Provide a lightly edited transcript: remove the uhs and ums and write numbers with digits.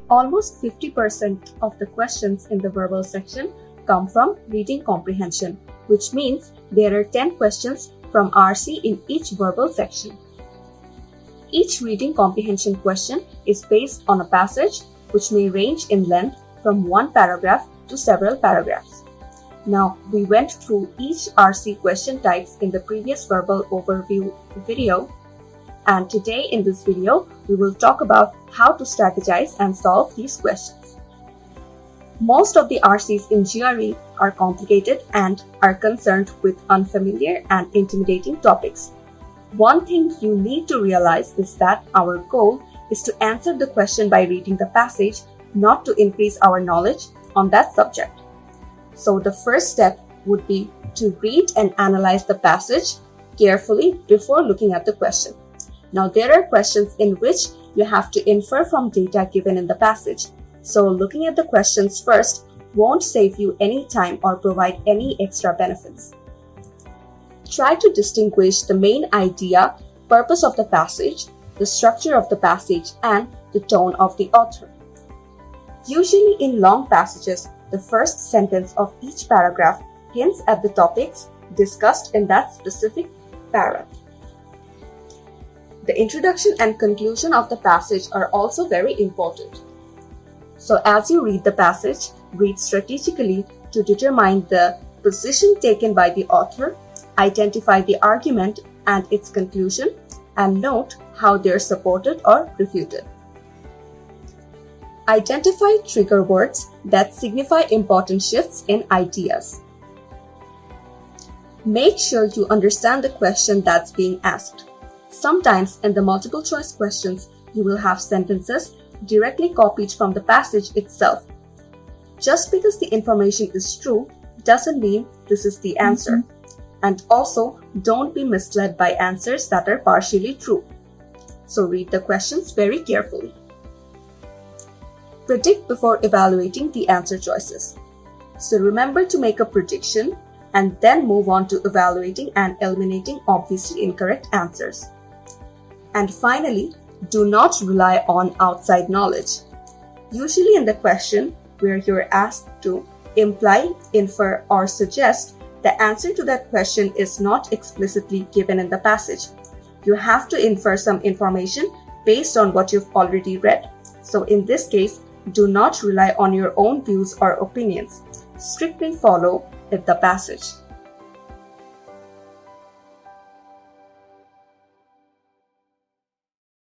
Almost 50% of the questions in the verbal section come from reading comprehension, which means there are 10 questions from RC in each verbal section. Each reading comprehension question is based on a passage which may range in length from one paragraph to several paragraphs. Now, we went through each RC question types in the previous verbal overview video, and today in this video, we will talk about how to strategize and solve these questions. Most of the RCs in GRE are complicated and are concerned with unfamiliar and intimidating topics. One thing you need to realize is that our goal is to answer the question by reading the passage, not to increase our knowledge on that subject. So the first step would be to read and analyze the passage carefully before looking at the question. Now, there are questions in which you have to infer from data given in the passage. So looking at the questions first won't save you any time or provide any extra benefits. Try to distinguish the main idea, purpose of the passage, the structure of the passage, and the tone of the author. Usually in long passages, the first sentence of each paragraph hints at the topics discussed in that specific paragraph. The introduction and conclusion of the passage are also very important. So as you read the passage, read strategically to determine the position taken by the author, identify the argument and its conclusion, and note how they are supported or refuted. Identify trigger words that signify important shifts in ideas. Make sure you understand the question that's being asked. Sometimes in the multiple choice questions, you will have sentences directly copied from the passage itself. Just because the information is true doesn't mean this is the answer. And also, don't be misled by answers that are partially true. So read the questions very carefully. Predict before evaluating the answer choices. So remember to make a prediction and then move on to evaluating and eliminating obviously incorrect answers. And finally, do not rely on outside knowledge. Usually in the question where you're asked to imply, infer, or suggest, the answer to that question is not explicitly given in the passage. You have to infer some information based on what you've already read. So in this case, do not rely on your own views or opinions. Strictly follow the passage.